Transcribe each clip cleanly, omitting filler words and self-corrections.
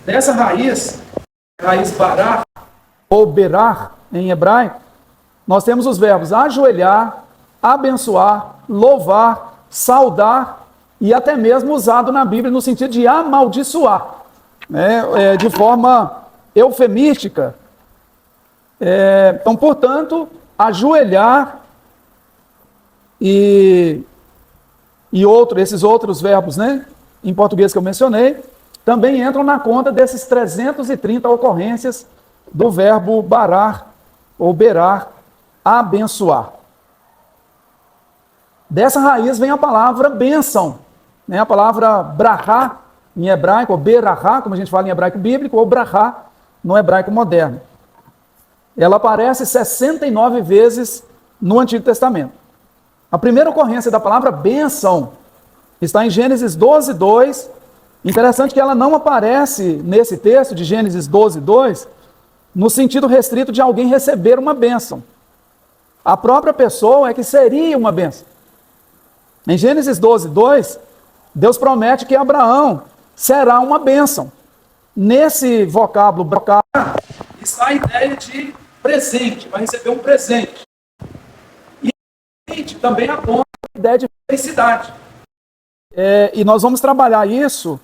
Dessa raiz barar, ou berar, em hebraico, nós temos os verbos ajoelhar, abençoar, louvar, saudar e até mesmo usado na Bíblia no sentido de amaldiçoar, né? De forma eufemística. Então, portanto, ajoelhar e esses outros verbos, né, em português que eu mencionei, também entram na conta desses 330 ocorrências do verbo barar ou berar, abençoar. Dessa raiz vem a palavra bênção, né? A palavra brahá em hebraico, ou berahá, como a gente fala em hebraico bíblico, ou brahá no hebraico moderno. Ela aparece 69 vezes no Antigo Testamento. A primeira ocorrência da palavra bênção está em Gênesis 12, 2. Interessante que ela não aparece nesse texto de Gênesis 12, 2, no sentido restrito de alguém receber uma bênção. A própria pessoa é que seria uma bênção. Em Gênesis 12, 2, Deus promete que Abraão será uma bênção. Nesse vocábulo está a ideia de presente, vai receber um presente. E também aponta a ideia de felicidade. E nós vamos trabalhar isso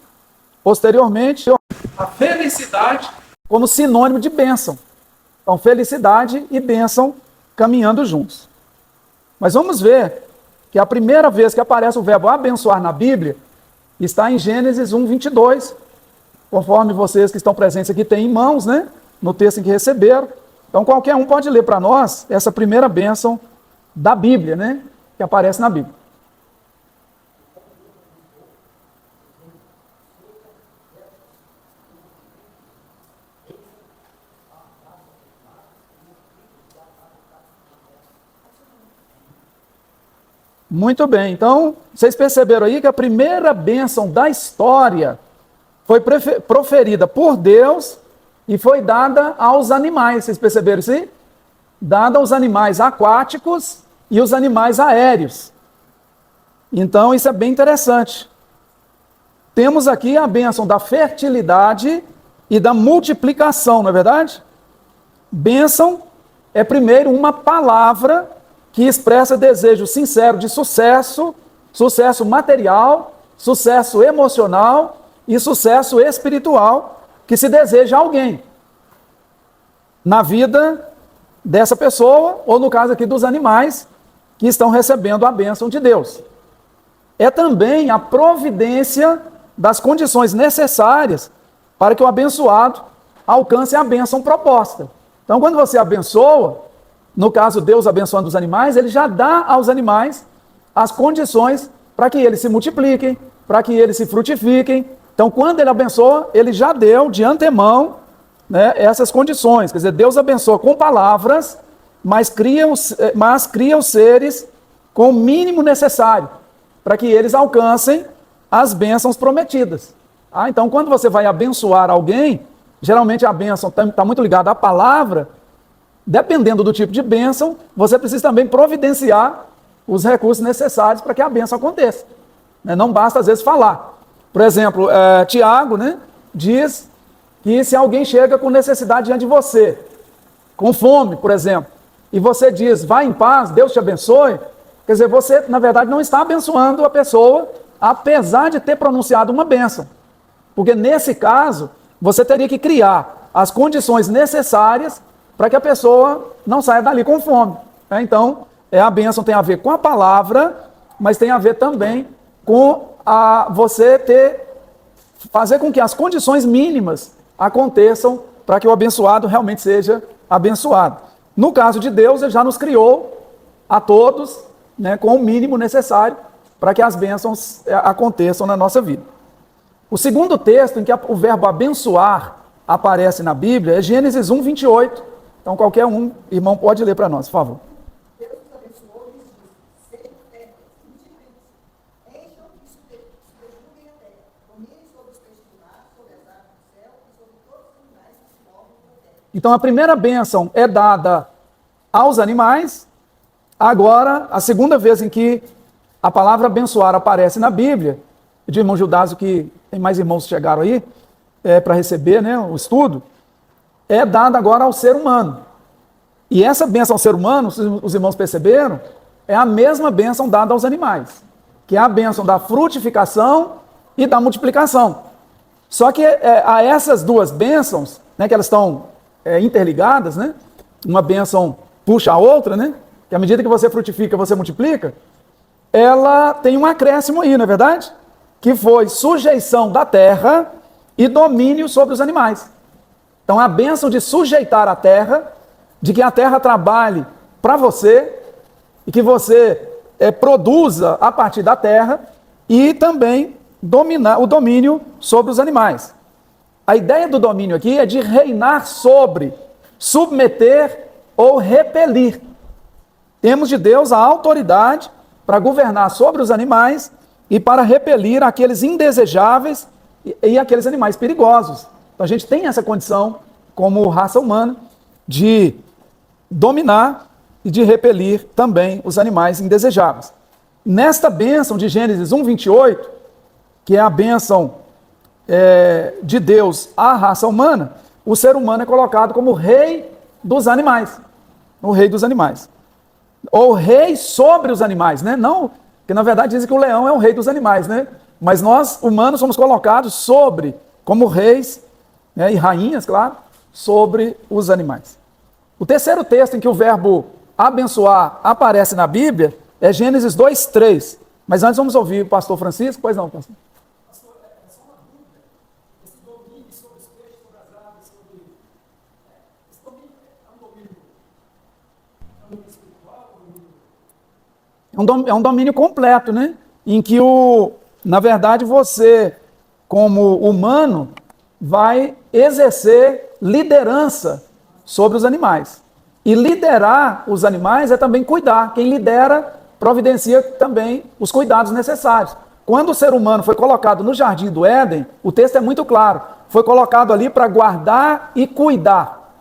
posteriormente, a felicidade como sinônimo de bênção. Então, felicidade e bênção caminhando juntos. Mas vamos ver que a primeira vez que aparece o verbo abençoar na Bíblia está em Gênesis 1, 22, conforme vocês que estão presentes aqui têm em mãos, né, no texto em que receberam. Então, qualquer um pode ler para nós essa primeira bênção da Bíblia, né, que aparece na Bíblia. Muito bem, então, vocês perceberam aí que a primeira bênção da história foi proferida por Deus e foi dada aos animais, vocês perceberam isso aí? Dada aos animais aquáticos e os animais aéreos. Então, isso é bem interessante. Temos aqui a bênção da fertilidade e da multiplicação, não é verdade? Bênção é primeiro uma palavra que expressa desejo sincero de sucesso, sucesso material, sucesso emocional e sucesso espiritual que se deseja a alguém na vida dessa pessoa, ou no caso aqui dos animais que estão recebendo a bênção de Deus. É também a providência das condições necessárias para que o abençoado alcance a bênção proposta. Então, quando você abençoa, no caso Deus abençoando os animais, ele já dá aos animais as condições para que eles se multipliquem, para que eles se frutifiquem. Então, quando ele abençoa, ele já deu de antemão, né, essas condições. Quer dizer, Deus abençoa com palavras, mas cria os seres com o mínimo necessário para que eles alcancem as bênçãos prometidas. Então, quando você vai abençoar alguém, geralmente a bênção está muito ligada à palavra. Dependendo do tipo de bênção, você precisa também providenciar os recursos necessários para que a bênção aconteça. Não basta, às vezes, falar. Por exemplo, Tiago, né, diz que se alguém chega com necessidade diante de você, com fome, por exemplo, e você diz, vá em paz, Deus te abençoe, quer dizer, você, na verdade, não está abençoando a pessoa, apesar de ter pronunciado uma bênção. Porque, nesse caso, você teria que criar as condições necessárias para que a pessoa não saia dali com fome. Então, a bênção tem a ver com a palavra, mas tem a ver também com fazer com que as condições mínimas aconteçam para que o abençoado realmente seja abençoado. No caso de Deus, ele já nos criou a todos, né, com o mínimo necessário para que as bênçãos aconteçam na nossa vida. O segundo texto em que o verbo abençoar aparece na Bíblia é Gênesis 1, 28. Então, qualquer irmão pode ler para nós, por favor. Deus os abençoou e disse: sejam férteis, multipliquem-se, encham e subjuguem a terra, dominem sobre os peixes do mar, sobre as aves do céu e sobre todos os animais que se movem na terra. Então, a primeira bênção é dada aos animais. Agora, a segunda vez em que a palavra abençoar aparece na Bíblia, de irmão Judásio, que tem mais irmãos que chegaram aí, para receber, né, o estudo, é dada agora ao ser humano. E essa bênção ao ser humano, os irmãos perceberam, é a mesma bênção dada aos animais, que é a bênção da frutificação e da multiplicação. Só que a essas duas bênçãos, né, que elas estão interligadas, né, uma bênção puxa a outra, né, que à medida que você frutifica, você multiplica, ela tem um acréscimo aí, não é verdade? Que foi sujeição da terra e domínio sobre os animais. Então a bênção de sujeitar a terra, de que a terra trabalhe para você e que você produza a partir da terra e também dominar o domínio sobre os animais. A ideia do domínio aqui é de reinar sobre, submeter ou repelir. Temos de Deus a autoridade para governar sobre os animais e para repelir aqueles indesejáveis e aqueles animais perigosos. Então a gente tem essa condição como raça humana de dominar e de repelir também os animais indesejáveis. Nesta bênção de Gênesis 1:28, que é a bênção de Deus à raça humana, o ser humano é colocado como rei dos animais. O rei dos animais. Ou rei sobre os animais, né? Não, porque na verdade dizem que o leão é o rei dos animais, né? Mas nós, humanos, somos colocados sobre, como reis, né, e rainhas, claro, sobre os animais. O terceiro texto em que o verbo abençoar aparece na Bíblia é Gênesis 2:3. Mas antes vamos ouvir o pastor Francisco. Pois não, pastor. Pastor, é só uma dúvida. Esse domínio sobre os peixes, sobre as aves, sobre... esse domínio é um domínio espiritual? É um domínio completo, né? Em que, na verdade, você, como humano, vai exercer liderança sobre os animais. E liderar os animais é também cuidar. Quem lidera providencia também os cuidados necessários. Quando o ser humano foi colocado no jardim do Éden, o texto é muito claro, foi colocado ali para guardar e cuidar.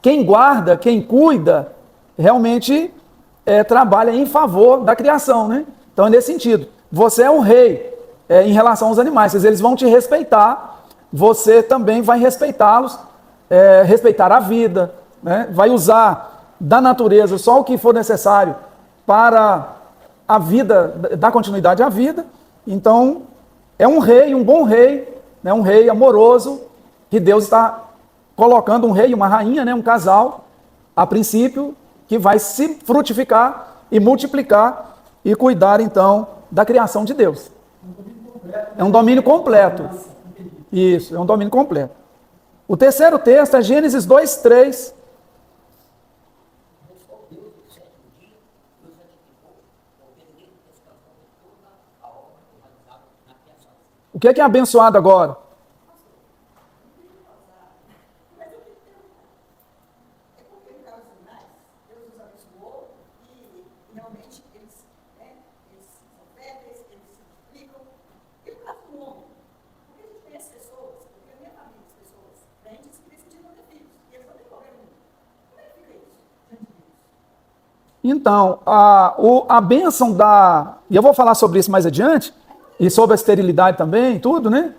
Quem guarda, quem cuida, realmente trabalha em favor da criação, né? Então é nesse sentido. Você é um rei em relação aos animais, eles vão te respeitar, você também vai respeitá-los, respeitar a vida, né? Vai usar da natureza só o que for necessário para a vida, dar continuidade à vida. Então, é um rei, um bom rei, né? Um rei amoroso, que Deus está colocando, um rei e uma rainha, né? Um casal, a princípio, que vai se frutificar e multiplicar e cuidar, então, da criação de Deus. É um domínio completo. Isso, é um domínio completo. O terceiro texto é Gênesis 2:3. O que é abençoado agora? É porque no caso dos animais, Deus os abençoou e realmente eles são férteis, eles se multiplicam. E no caso do homem, porque a gente conhece pessoas, porque a minha família, as pessoas crentes que decidiram ter filhos, e eles não têm problema nenhum. Como é que fica isso diante de Deus? Então, a bênção e eu vou falar sobre isso mais adiante, e sobre a esterilidade também, tudo, né?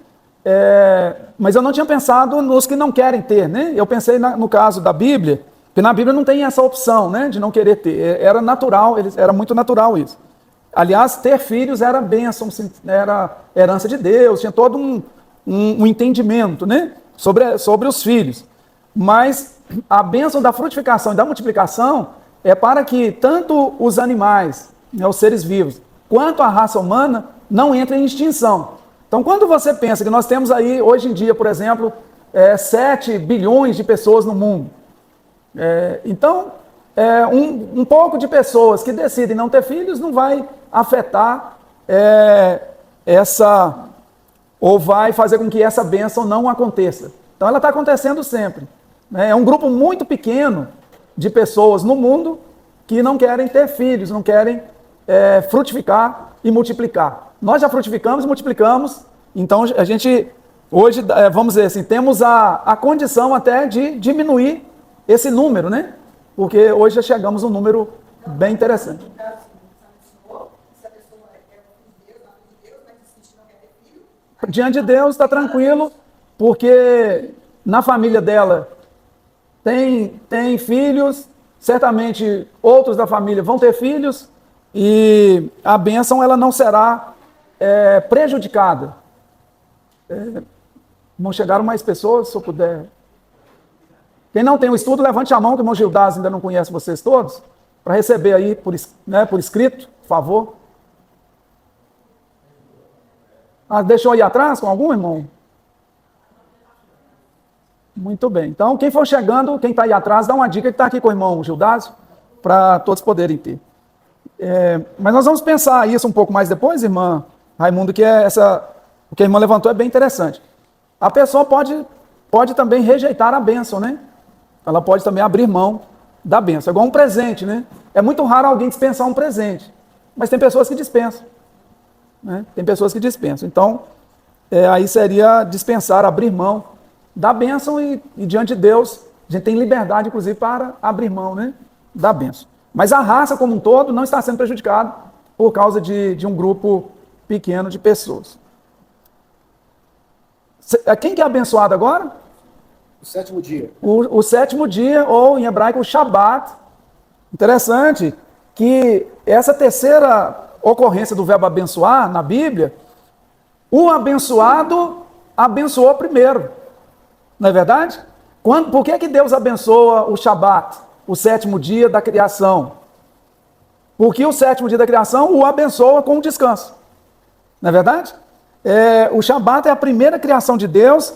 Mas eu não tinha pensado nos que não querem ter, né? Eu pensei no caso da Bíblia, porque na Bíblia não tem essa opção, né, de não querer ter. Era natural, era muito natural isso. Aliás, ter filhos era bênção, era herança de Deus, tinha todo um entendimento, né, sobre os filhos. Mas a bênção da frutificação e da multiplicação é para que tanto os animais, né, os seres vivos, quanto a raça humana não entrem em extinção. Então, quando você pensa que nós temos aí, hoje em dia, por exemplo, 7 bilhões de pessoas no mundo, então, um pouco de pessoas que decidem não ter filhos não vai afetar ou vai fazer com que essa bênção não aconteça. Então, ela está acontecendo sempre, né? É um grupo muito pequeno de pessoas no mundo que não querem ter filhos, não querem frutificar e multiplicar. Nós já frutificamos e multiplicamos, então a gente, hoje, vamos dizer assim, temos a condição até de diminuir esse número, né? Porque hoje já chegamos a um número bem interessante. No caso, se a pessoa é filho de Deus, não é filho de Deus, mas decide não quer ter filho, Diante de Deus está tranquilo, porque na família dela tem filhos, certamente outros da família vão ter filhos, e a bênção ela não será prejudicada. Não chegaram mais pessoas, se eu puder. Quem não tem o estudo, levante a mão, que o irmão Gildásio ainda não conhece vocês todos, para receber aí por escrito, por favor. Deixou aí atrás com algum, irmão? Muito bem. Então, quem for chegando, quem está aí atrás, dá uma dica que está aqui com o irmão Gildásio, para todos poderem ter. Mas nós vamos pensar isso um pouco mais depois, irmã Raimundo, que o que a irmã levantou é bem interessante. A pessoa pode também rejeitar a bênção, né? Ela pode também abrir mão da bênção. É igual um presente, né? É muito raro alguém dispensar um presente, mas tem pessoas que dispensam, né? Tem pessoas que dispensam. Então, aí seria dispensar, abrir mão da bênção e diante de Deus, a gente tem liberdade, inclusive, para abrir mão, né, da bênção. Mas a raça como um todo não está sendo prejudicada por causa de um grupo pequeno de pessoas. Quem que é abençoado agora? O sétimo dia. O sétimo dia, ou em hebraico, o Shabat. Interessante que essa terceira ocorrência do verbo abençoar na Bíblia, o abençoado abençoou primeiro. Não é verdade? Por que Deus abençoa o Shabat, o sétimo dia da criação? Porque o sétimo dia da criação o abençoa com o descanso. Não é verdade? O Shabat é a primeira criação de Deus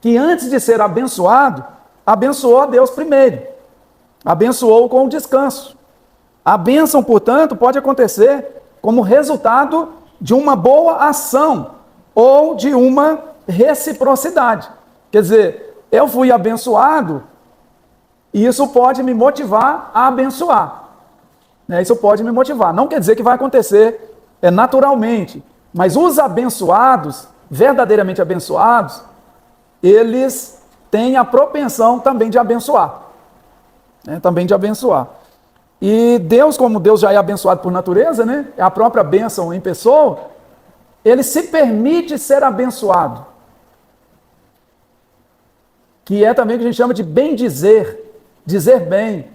que, antes de ser abençoado, abençoou a Deus primeiro. Abençoou com o descanso. A bênção, portanto, pode acontecer como resultado de uma boa ação ou de uma reciprocidade. Quer dizer, eu fui abençoado e isso pode me motivar a abençoar. Isso pode me motivar. Não quer dizer que vai acontecer naturalmente, mas os abençoados, verdadeiramente abençoados, eles têm a propensão também de abençoar. Também de abençoar. E Deus, como Deus já é abençoado por natureza, né? É a própria bênção em pessoa, ele se permite ser abençoado. Que é também o que a gente chama de bem dizer, dizer bem,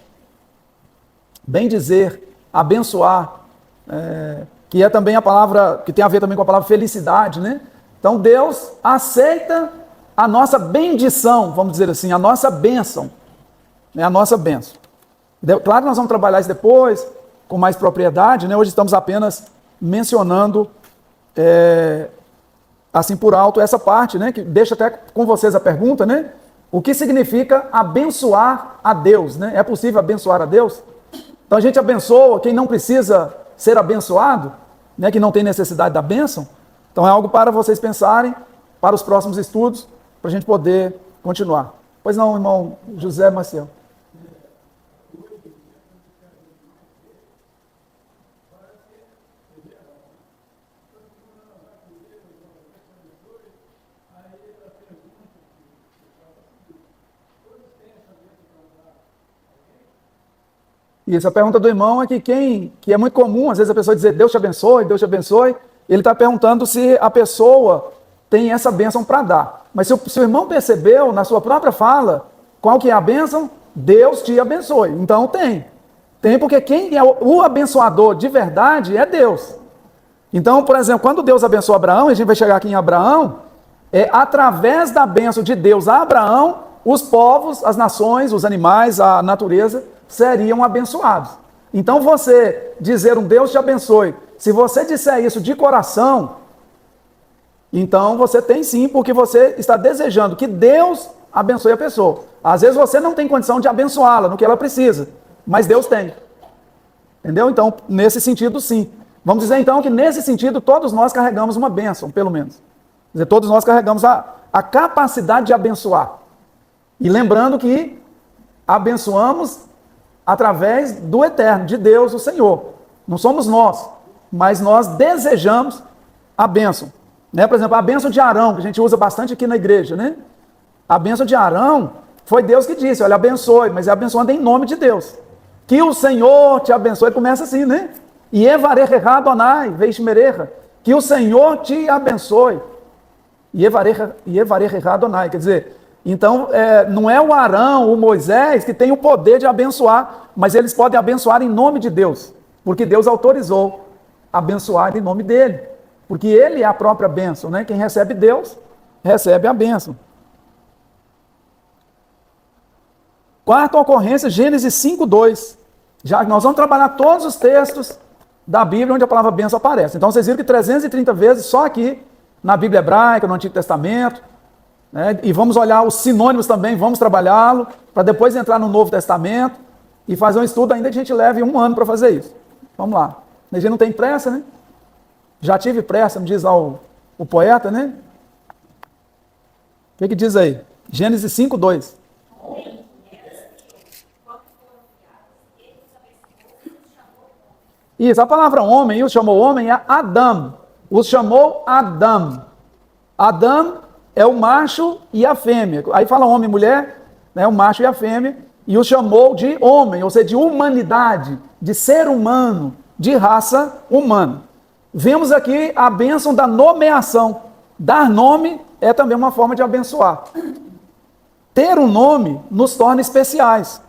bem dizer, abençoar, que é também a palavra, que tem a ver também com a palavra felicidade, né? Então Deus aceita a nossa bendição, vamos dizer assim, a nossa bênção, né? A nossa bênção. Claro que nós vamos trabalhar isso depois, com mais propriedade, né? Hoje estamos apenas mencionando, assim por alto, essa parte, né? Que deixa até com vocês a pergunta, né? O que significa abençoar a Deus, né? É possível abençoar a Deus? Então a gente abençoa quem não precisa ser abençoado, né? Que não tem necessidade da bênção. Então é algo para vocês pensarem, para os próximos estudos, para a gente poder continuar. Pois não, irmão José Maciel. Isso, a pergunta do irmão é que é muito comum, às vezes a pessoa dizer Deus te abençoe, ele está perguntando se a pessoa tem essa bênção para dar. Mas se o irmão percebeu na sua própria fala, qual que é a bênção? Deus te abençoe. Então tem. Tem porque quem é o abençoador de verdade é Deus. Então, por exemplo, quando Deus abençoa Abraão, e a gente vai chegar aqui em Abraão, através da bênção de Deus a Abraão, os povos, as nações, os animais, a natureza, seriam abençoados. Então você dizer um Deus te abençoe, se você disser isso de coração, então você tem sim, porque você está desejando que Deus abençoe a pessoa. Às vezes você não tem condição de abençoá-la no que ela precisa, mas Deus tem. Entendeu? Então, nesse sentido, sim. Vamos dizer então que nesse sentido todos nós carregamos uma bênção, pelo menos. Quer dizer, todos nós carregamos a capacidade de abençoar. E lembrando que abençoamos através do Eterno, de Deus, o Senhor. Não somos nós, mas nós desejamos a bênção. Né? Por exemplo, a bênção de Arão, que a gente usa bastante aqui na igreja. Né? A bênção de Arão foi Deus que disse, olha, abençoe, mas é abençoando em nome de Deus. Que o Senhor te abençoe, começa assim, né? E evarecherá Adonai, veiximerecha, que o Senhor te abençoe. Yevarech Adonai, quer dizer, então não é o Arão, o Moisés que tem o poder de abençoar, mas eles podem abençoar em nome de Deus, porque Deus autorizou abençoar em nome dele, porque ele é a própria bênção, né? Quem recebe Deus, recebe a bênção. Quarta ocorrência, Gênesis 5:2. Já nós vamos trabalhar todos os textos da Bíblia onde a palavra bênção aparece. Então vocês viram que 330 vezes só aqui na Bíblia hebraica, no Antigo Testamento, né? E vamos olhar os sinônimos também, vamos trabalhá-lo, para depois entrar no Novo Testamento e fazer um estudo, ainda que a gente leve 1 ano para fazer isso. Vamos lá. A gente não tem pressa, né? Já tive pressa, me diz lá o poeta, né? O que diz aí? Gênesis 5:2. Isso, a palavra homem, os chamou homem, é Adam. Os chamou Adam. Adam é o macho e a fêmea. Aí fala homem e mulher, né, o macho e a fêmea, e os chamou de homem, ou seja, de humanidade, de ser humano, de raça humana. Vemos aqui a bênção da nomeação. Dar nome é também uma forma de abençoar. Ter um nome nos torna especiais.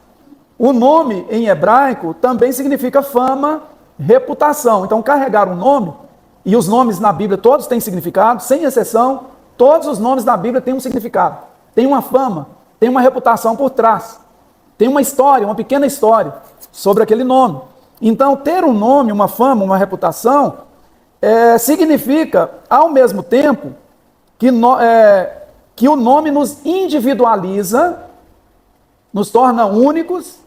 O nome em hebraico também significa fama, reputação. Então, carregar um nome, e os nomes na Bíblia todos têm significado, sem exceção, todos os nomes na Bíblia têm um significado. Tem uma fama, tem uma reputação por trás. Tem uma história, uma pequena história sobre aquele nome. Então, ter um nome, uma fama, uma reputação, significa, ao mesmo tempo, que o nome nos individualiza, nos torna únicos,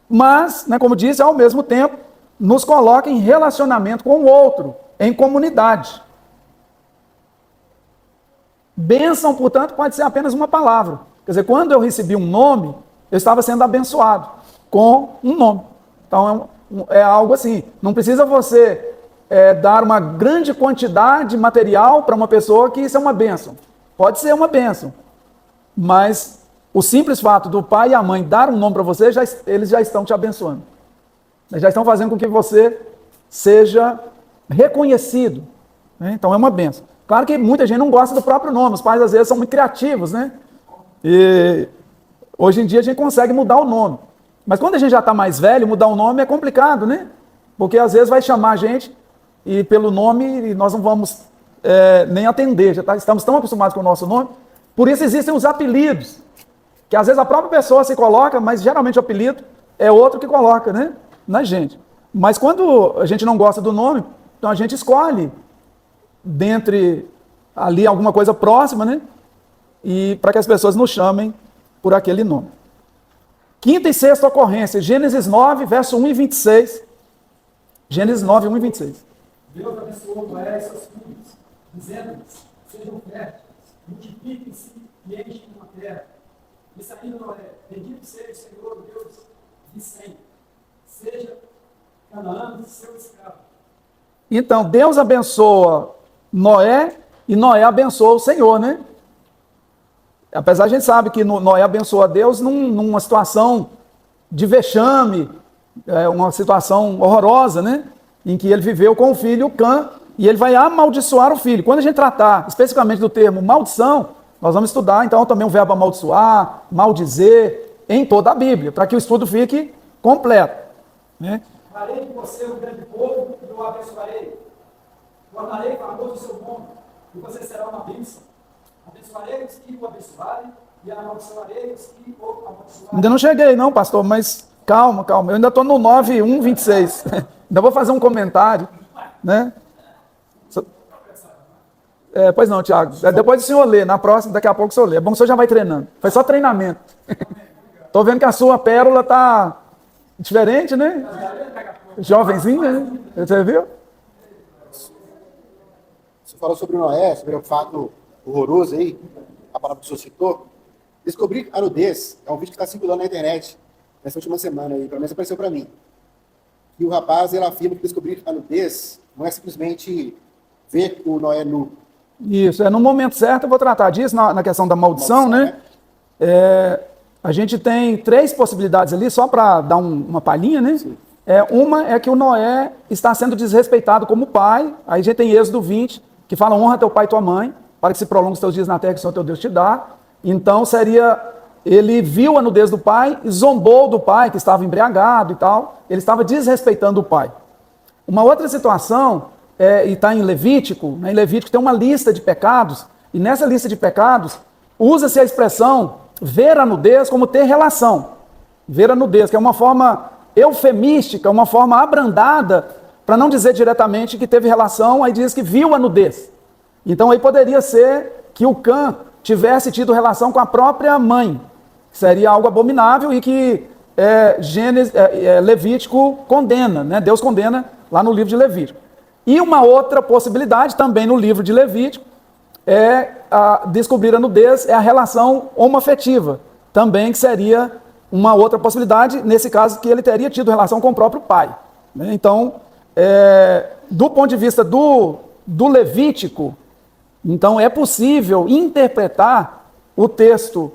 mas, né, como disse, ao mesmo tempo, nos coloca em relacionamento com o outro, em comunidade. Bênção, portanto, pode ser apenas uma palavra. Quer dizer, quando eu recebi um nome, eu estava sendo abençoado com um nome. Então, é algo assim. Não precisa você dar uma grande quantidade material para uma pessoa que isso é uma bênção. Pode ser uma bênção, mas o simples fato do pai e a mãe dar um nome para você, eles já estão te abençoando. Eles já estão fazendo com que você seja reconhecido, né? Então é uma bênção. Claro que muita gente não gosta do próprio nome, os pais às vezes são muito criativos, né? E hoje em dia a gente consegue mudar o nome. Mas quando a gente já está mais velho, mudar o nome é complicado, né? Porque às vezes vai chamar a gente e pelo nome nós não vamos nem atender, estamos tão acostumados com o nosso nome. Por isso existem os apelidos, que às vezes a própria pessoa se coloca, mas geralmente o apelido é outro que coloca, né, na gente. Mas quando a gente não gosta do nome, então a gente escolhe dentre ali alguma coisa próxima, né, e para que as pessoas nos chamem por aquele nome. Quinta e sexta ocorrência, Gênesis 9, verso 1 e 26. Gênesis 9, 1 e 26. Deus abençoou Noé e seus filhos, dizendo-lhes: sejam férteis, multipliquem-se e enchem uma terra. E saindo Noé, bendito seja o Senhor, Deus de Sem, seja Canaã seu escravo. Então, Deus abençoa Noé e Noé abençoa o Senhor, né? Apesar a gente sabe que Noé abençoa a Deus numa situação de vexame, uma situação horrorosa, né? Em que ele viveu com o filho Cã, e ele vai amaldiçoar o filho. Quando a gente tratar especificamente do termo maldição, nós vamos estudar então também o verbo amaldiçoar, maldizer, em toda a Bíblia, para que o estudo fique completo, né? Farei de você um grande povo e o abençoarei. Tornarei famoso o seu nome, e você será uma bênção. Abençoarei os que o abençoarem, e amaldiçoarei os que o amaldiçoarem. Ainda não cheguei não, pastor, mas calma. Eu ainda estou no 9, 1, 26. Ainda vou fazer um comentário, né? Pois não, Tiago. Depois o senhor lê, na próxima, daqui a pouco o senhor lê. É bom que o senhor já vai treinando. Foi só treinamento. Estou vendo que a sua pérola está diferente, né? Jovenzinha, né? Você viu? Você falou sobre Noé, sobre o fato horroroso aí, a palavra que o senhor citou. Descobrir a nudez é um vídeo que está circulando na internet nessa última semana aí, pelo menos apareceu para mim. E o rapaz, ele afirma que descobrir a nudez não é simplesmente ver o Noé nu. Isso, no momento certo eu vou tratar disso, na questão da maldição, né? A gente tem 3 possibilidades ali, só para dar uma palhinha, né? Uma é que o Noé está sendo desrespeitado como pai, aí a gente tem Êxodo 20, que fala honra teu pai e tua mãe, para que se prolongue os teus dias na terra que o Senhor teu Deus te dá. Então seria, ele viu a nudez do pai e zombou do pai, que estava embriagado e tal. Ele estava desrespeitando o pai. Uma outra situação, e está em Levítico, né? Em Levítico tem uma lista de pecados, e nessa lista de pecados, usa-se a expressão ver a nudez como ter relação. Ver a nudez, que é uma forma eufemística, uma forma abrandada, para não dizer diretamente que teve relação, aí diz que viu a nudez. Então aí poderia ser que o Cã tivesse tido relação com a própria mãe, que seria algo abominável e que Levítico condena, né? Deus condena lá no livro de Levítico. E uma outra possibilidade, também no livro de Levítico, descobrir a nudez, é a relação homoafetiva, também que seria uma outra possibilidade, nesse caso que ele teria tido relação com o próprio pai. Né? Então, do ponto de vista do Levítico, então é possível interpretar o texto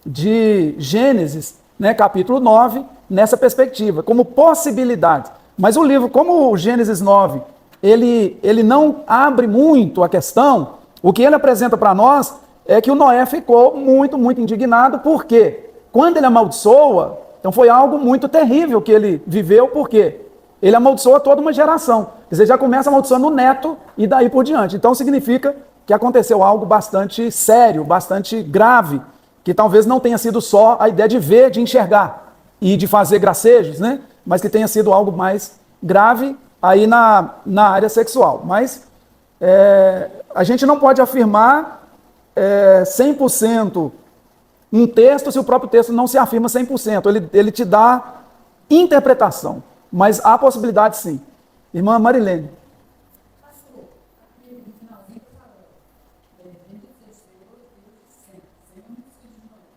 de Gênesis, né, capítulo 9, nessa perspectiva, como possibilidade. Mas o livro, como o Gênesis 9, ele não abre muito a questão, o que ele apresenta para nós é que o Noé ficou muito, muito indignado, porque quando ele amaldiçoa, então foi algo muito terrível que ele viveu, porque ele amaldiçoa toda uma geração. Quer dizer, já começa amaldiçoando o neto e daí por diante. Então significa que aconteceu algo bastante sério, bastante grave, que talvez não tenha sido só a ideia de ver, de enxergar e de fazer gracejos, né? Mas que tenha sido algo mais grave aí na área sexual. Mas a gente não pode afirmar 100% um texto se o próprio texto não se afirma 100%. Ele te dá interpretação, mas há possibilidade sim. Irmã Marilene.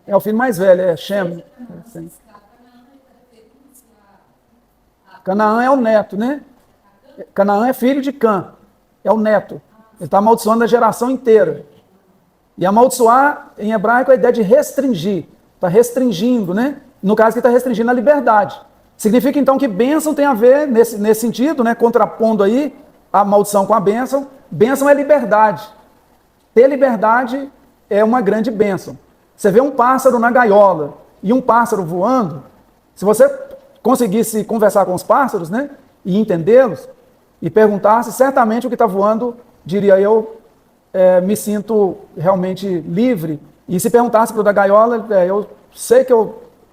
É o filho mais velho, é Shem. Canaã é o neto, né? Canaã é filho de Cã, é o neto. Ele está amaldiçoando a geração inteira. E amaldiçoar, em hebraico, é a ideia de restringir. Está restringindo, né? No caso, que está restringindo a liberdade. Significa, então, que bênção tem a ver, nesse sentido, né? Contrapondo aí a maldição com a bênção. Bênção é liberdade. Ter liberdade é uma grande bênção. Você vê um pássaro na gaiola e um pássaro voando, se você conseguisse conversar com os pássaros, né? E entendê-los, e perguntasse, certamente o que está voando, diria eu, me sinto realmente livre. E se perguntasse para o da gaiola, eu sei que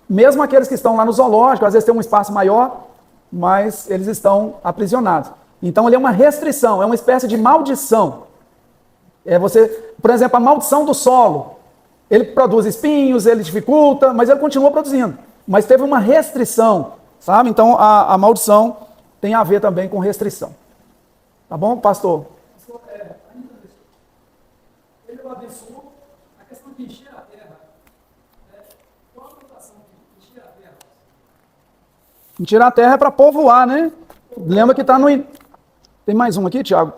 mesmo aqueles que estão lá no zoológico, às vezes tem um espaço maior, mas eles estão aprisionados. Então ele é uma restrição, é uma espécie de maldição. Por exemplo, a maldição do solo. Ele produz espinhos, ele dificulta, mas ele continua produzindo. Mas teve uma restrição, sabe? Então a maldição tem a ver também com restrição. Tá bom, pastor? Ele o abençoou, a questão de encher a terra. Qual a conotação de encher a terra? Encher a terra é para povoar, né? Lembra que está no... Tem mais um aqui, Tiago?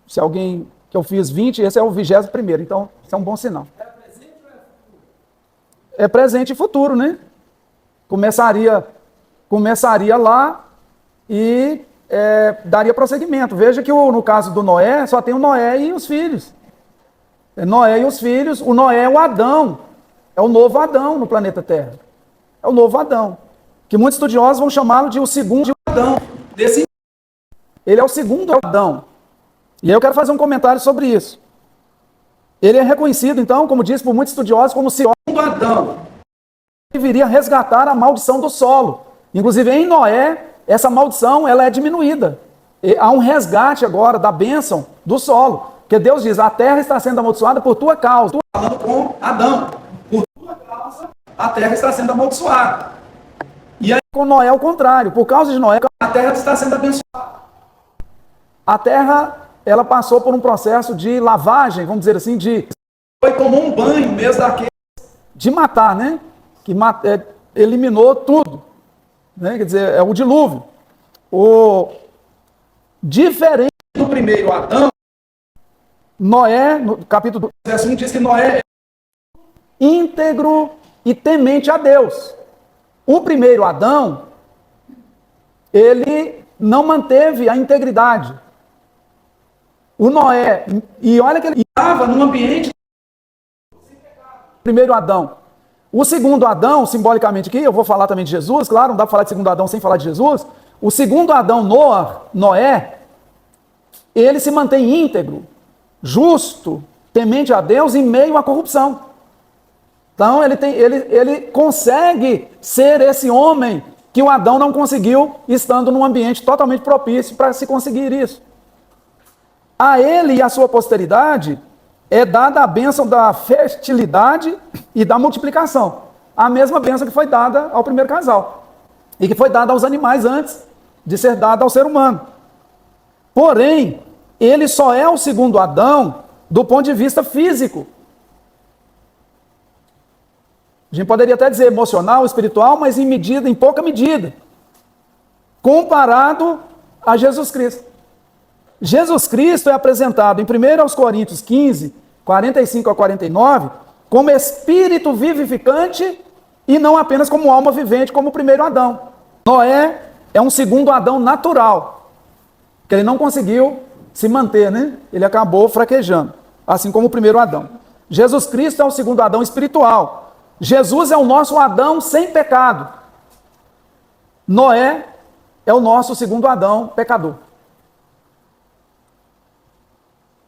Se alguém... Que eu fiz 20, esse é o 21º, então isso é um bom sinal. É presente ou é futuro? É presente e futuro, né? Começaria lá e daria prosseguimento. Veja que no caso do Noé, só tem o Noé e os filhos. Noé e os filhos, o Noé é o Adão, é o novo Adão no planeta Terra. É o novo Adão, que muitos estudiosos vão chamá-lo de o segundo Adão. Ele é o segundo Adão. E aí eu quero fazer um comentário sobre isso. Ele é reconhecido, então, como diz por muitos estudiosos, como o segundo Adão, que viria resgatar a maldição do solo. Inclusive, em Noé, essa maldição ela é diminuída. Há um resgate agora da bênção do solo. Porque Deus diz, a terra está sendo amaldiçoada por tua causa. Estou falando com Adão. Por tua causa, a terra está sendo amaldiçoada. E aí com Noé é o contrário. Por causa de Noé, a terra está sendo abençoada. A terra, ela passou por um processo de lavagem, vamos dizer assim, foi como um banho mesmo daquele de matar, né? Que eliminou tudo. Né? Quer dizer, é o dilúvio. Diferente do primeiro Adão, Noé, no capítulo 2, verso 1, diz que Noé é íntegro e temente a Deus. O primeiro Adão, ele não manteve a integridade. O Noé, e olha que ele estava estava num ambiente primeiro Adão. O segundo Adão, simbolicamente aqui, eu vou falar também de Jesus, claro, não dá para falar de segundo Adão sem falar de Jesus. O segundo Adão, Noé, ele se mantém íntegro, justo, temente a Deus em meio à corrupção. Então ele consegue ser esse homem que o Adão não conseguiu, estando num ambiente totalmente propício para se conseguir isso. A ele e a sua posteridade é dada a bênção da fertilidade e da multiplicação. A mesma bênção que foi dada ao primeiro casal. E que foi dada aos animais antes de ser dada ao ser humano. Porém, ele só é o segundo Adão do ponto de vista físico. A gente poderia até dizer emocional, espiritual, mas em pouca medida. Comparado a Jesus Cristo. Jesus Cristo é apresentado em 1 Coríntios 15, 45 a 49, como espírito vivificante e não apenas como alma vivente, como o primeiro Adão. Noé é um segundo Adão natural, que ele não conseguiu se manter, né? Ele acabou fraquejando, assim como o primeiro Adão. Jesus Cristo é o segundo Adão espiritual. Jesus é o nosso Adão sem pecado. Noé é o nosso segundo Adão pecador.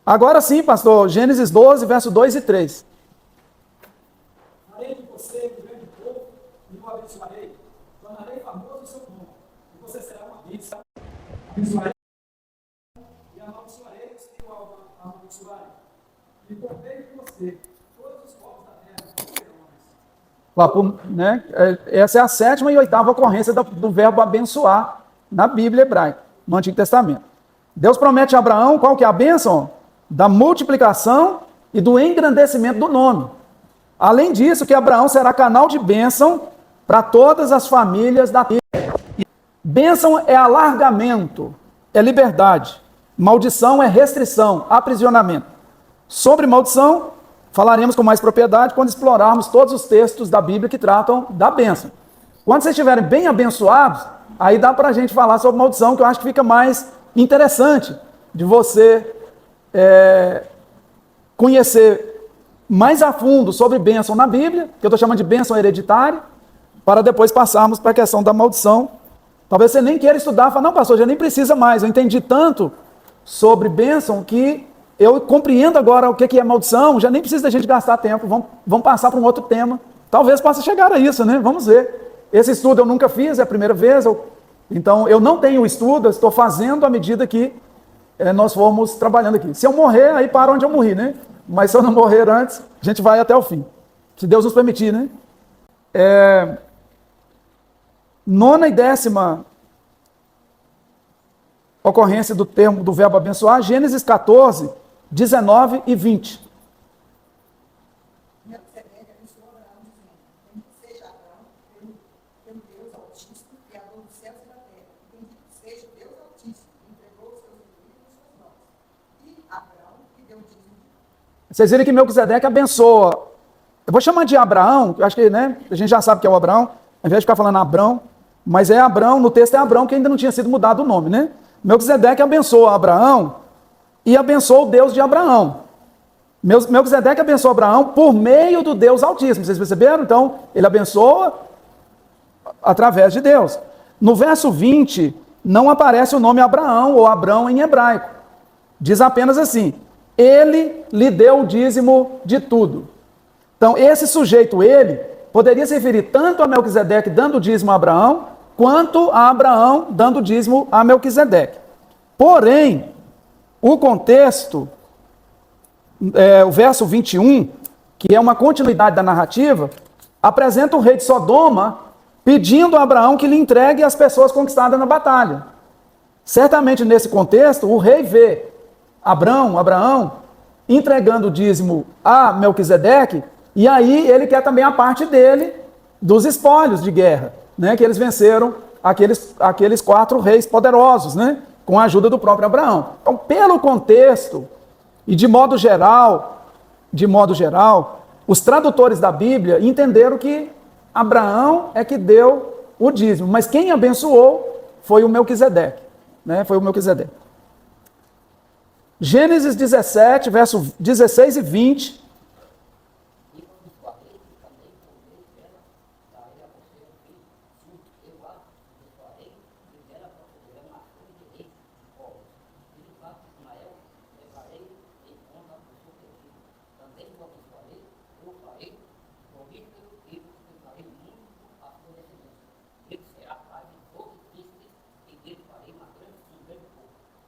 Agora sim, pastor, Gênesis 12, verso 2 e 3. Farei de você um grande povo e o abençoarei. Tornarei famoso o seu nome. E você será uma bênção. Abençoarei e amaldiçoarei os que o amaldiçoarem. E por meio de você, todos os povos da terra serão Né? Essa é a 7ª e 8ª ocorrência do verbo abençoar na Bíblia hebraica, no Antigo Testamento. Deus promete a Abraão qual que é a bênção? Da multiplicação e do engrandecimento do nome. Além disso, que Abraão será canal de bênção para todas as famílias da terra. Bênção é alargamento, é liberdade. Maldição é restrição, aprisionamento. Sobre maldição, falaremos com mais propriedade quando explorarmos todos os textos da Bíblia que tratam da bênção. Quando vocês estiverem bem abençoados, aí dá para a gente falar sobre maldição, que eu acho que fica mais interessante de você conhecer mais a fundo sobre bênção na Bíblia, que eu estou chamando de bênção hereditária, para depois passarmos para a questão da maldição. Talvez você nem queira estudar, fala, não, pastor, já nem precisa mais, eu entendi tanto sobre bênção que eu compreendo agora o que é maldição, já nem precisa da gente gastar tempo, vamos passar para um outro tema. Talvez possa chegar a isso, né? Vamos ver. Esse estudo eu nunca fiz, é a primeira vez, então eu não tenho estudo, eu estou fazendo à medida que nós fomos trabalhando aqui. Se eu morrer, aí para onde eu morri, né? Mas se eu não morrer antes, a gente vai até o fim. Se Deus nos permitir, né? 9ª e 10ª ocorrência do termo do verbo abençoar, Gênesis 14, 19 e 20. Melquisedeque abençoou Abraão, dizendo: bendito seja Abraão pelo Deus Altíssimo, Criador dos céus e da terra. Bendito seja o Deus Altíssimo, que entregou os seus filhos nas suas mãos. E Abraão que deu o dízimo. Vocês viram que Melquisedeque abençoa. Eu vou chamar de Abraão, eu acho que a gente já sabe que é o Abraão, ao invés de ficar falando Abrão, mas é Abrão, no texto é Abrão, que ainda não tinha sido mudado o nome, né? Melquisedeque abençoa Abraão e abençoa o Deus de Abraão. Melquisedeque abençoa Abraão por meio do Deus Altíssimo. Vocês perceberam? Então, ele abençoa através de Deus. No verso 20, não aparece o nome Abraão ou Abrão em hebraico. Diz apenas assim: ele lhe deu o dízimo de tudo. Então, esse sujeito, ele, poderia se referir tanto a Melquisedeque dando o dízimo a Abraão, quanto a Abraão dando o dízimo a Melquisedeque. Porém, o contexto, o verso 21, que é uma continuidade da narrativa, apresenta o rei de Sodoma pedindo a Abraão que lhe entregue as pessoas conquistadas na batalha. Certamente, nesse contexto, o rei vê Abraão, entregando o dízimo a Melquisedeque, e aí ele quer também a parte dele dos espólios de guerra, né, que eles venceram aqueles 4 reis poderosos, né, com a ajuda do próprio Abraão. Então, pelo contexto, e de modo geral, os tradutores da Bíblia entenderam que Abraão é que deu o dízimo, mas quem abençoou foi o Melquisedeque, né, foi o Melquisedeque. Gênesis 17, verso 16 e 20.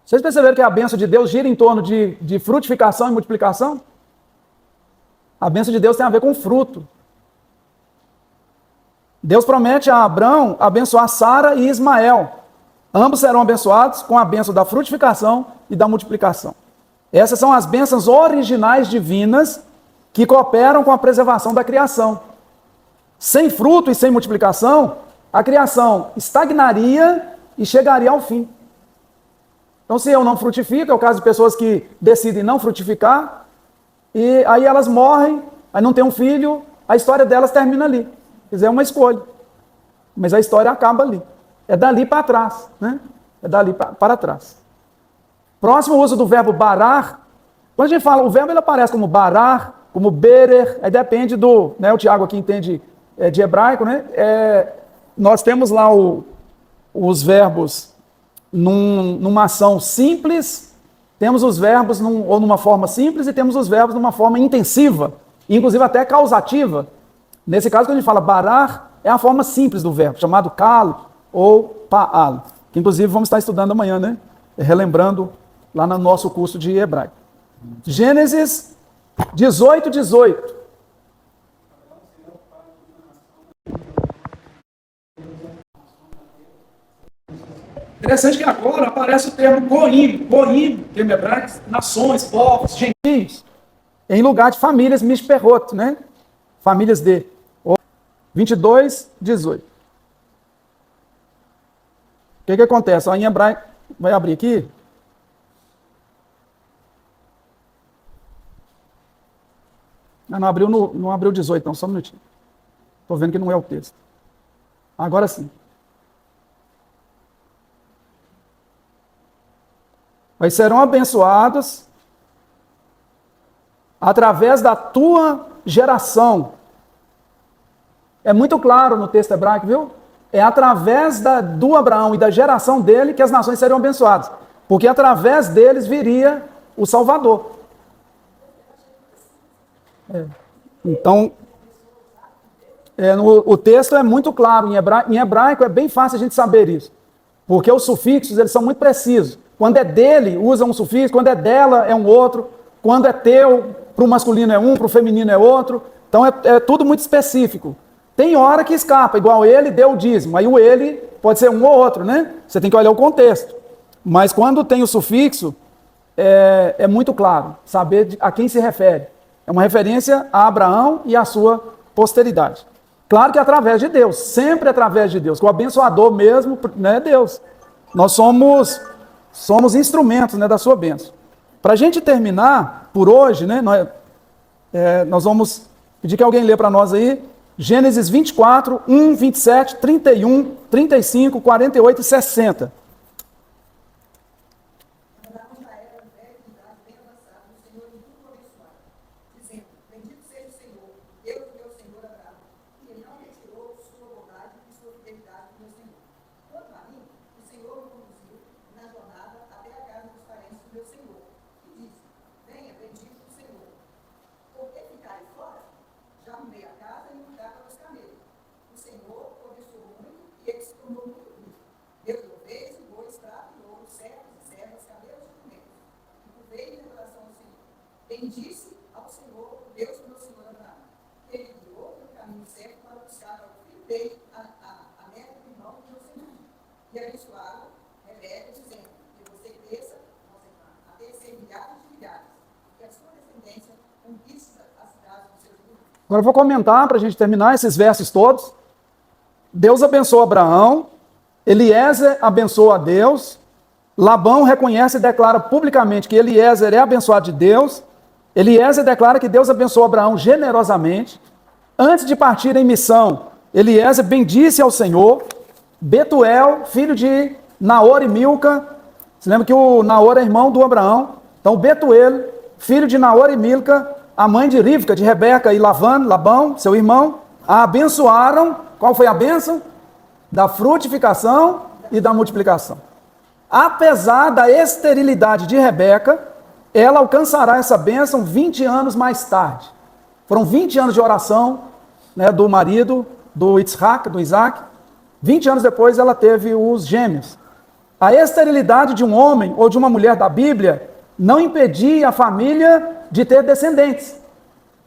Vocês perceberam que a bênção de Deus gira em torno de frutificação e multiplicação? A bênção de Deus tem a ver com fruto. Deus promete a Abraão abençoar Sara e Ismael. Ambos serão abençoados com a bênção da frutificação e da multiplicação. Essas são as bênçãos originais divinas que cooperam com a preservação da criação. Sem fruto e sem multiplicação, a criação estagnaria e chegaria ao fim. Então, se eu não frutifico, é o caso de pessoas que decidem não frutificar, e aí elas morrem, aí não tem um filho, a história delas termina ali. Quer dizer, é uma escolha. Mas a história acaba ali. É dali para trás, né? É dali para trás. Próximo uso do verbo barar. Quando a gente fala, o verbo ele aparece como barar, como berer, aí depende do, né, o Tiago aqui entende de hebraico, né? Nós temos lá os verbos numa ação simples, temos os verbos ou numa forma simples e temos os verbos numa forma intensiva, inclusive até causativa. Nesse caso, quando a gente fala barar, é a forma simples do verbo, chamado kal ou pa'al, que inclusive vamos estar estudando amanhã, né? Relembrando lá no nosso curso de hebraico. Gênesis 18, 18. Interessante que agora aparece o termo goim, termo hebraico, nações, povos, gentios, em lugar de famílias mishperot, né? Famílias de 22, 18. O que acontece? Em hebraico, vai abrir aqui. Não abriu 18, não, só um minutinho. Estou vendo que não é o texto. Agora sim. Mas serão abençoados através da tua geração. É muito claro no texto hebraico, viu? É através do Abraão e da geração dele que as nações seriam abençoadas. Porque através deles viria o Salvador. Então, o texto é muito claro. Em hebraico é bem fácil a gente saber isso. Porque os sufixos eles são muito precisos. Quando é dele, usa um sufixo. Quando é dela, é um outro. Quando é teu, para o masculino é um, para o feminino é outro. Então é tudo muito específico. Tem hora que escapa, igual ele deu o dízimo. Aí o ele pode ser um ou outro, né? Você tem que olhar o contexto. Mas quando tem o sufixo, é muito claro saber a quem se refere. É uma referência a Abraão e a sua posteridade. Claro que é através de Deus, sempre através de Deus. Que o abençoador mesmo, né, é Deus. Nós somos instrumentos, né, da sua bênção. Para a gente terminar, por hoje, né, nós vamos pedir que alguém lê para nós aí, Gênesis 24, 1, 27, 31, 35, 48 e 60. Bendisse ao Senhor, Deus do meu Senhor Abraão. Ele guiou pelo caminho certo para buscar ao filho dele, a neta do irmão do meu Senhor. E abençoaram Rebeca, dizendo: que você cresça, até ser milhares de milhares, que a sua descendência conquista as cidades dos seus filhos. Agora eu vou comentar, para a gente terminar esses versos todos. Deus abençoou Abraão, Eliezer abençoa a Deus, Labão reconhece e declara publicamente que Eliezer é abençoado de Deus, Eliezer declara que Deus abençoou Abraão generosamente. Antes de partir em missão, Eliezer bendisse ao Senhor. Betuel, filho de Naor e Milca, você lembra que o Naor é irmão do Abraão, Então, Betuel, filho de Naor e Milca, a mãe de Rivca, de Rebeca e Labão, seu irmão, a abençoaram. Qual foi a bênção? Da frutificação e da multiplicação. Apesar da esterilidade de Rebeca, ela alcançará essa bênção 20 anos mais tarde. Foram 20 anos de oração, né, do marido, do Isaac. 20 anos depois ela teve os gêmeos. A esterilidade de um homem ou de uma mulher da Bíblia não impedia a família de ter descendentes.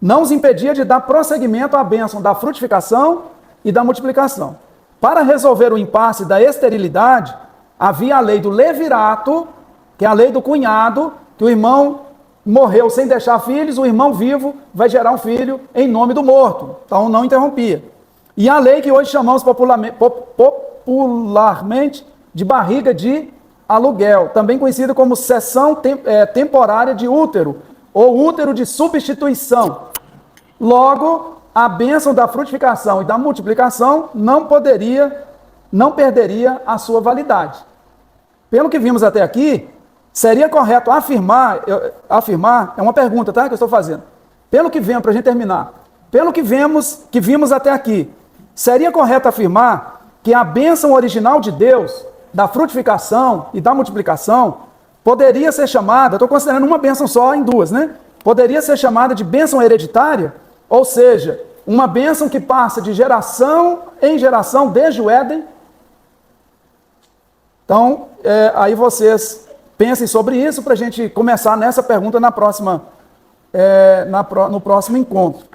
Não os impedia de dar prosseguimento à bênção da frutificação e da multiplicação. Para resolver o impasse da esterilidade, havia a lei do levirato, que é a lei do cunhado, que o irmão morreu sem deixar filhos, o irmão vivo vai gerar um filho em nome do morto. Então não interrompia. E a lei que hoje chamamos popularmente de barriga de aluguel, também conhecida como cessão temporária de útero, ou útero de substituição. Logo, a bênção da frutificação e da multiplicação não perderia a sua validade. Pelo que vimos até aqui, seria correto afirmar, é uma pergunta, tá, que eu estou fazendo. Pelo que vemos, para a gente terminar, pelo que vimos até aqui, seria correto afirmar que a bênção original de Deus, da frutificação e da multiplicação, poderia ser chamada, estou considerando uma bênção só em duas, né? Poderia ser chamada de bênção hereditária, ou seja, uma bênção que passa de geração em geração desde o Éden. Então, aí vocês pensem sobre isso para a gente começar nessa pergunta no próximo encontro.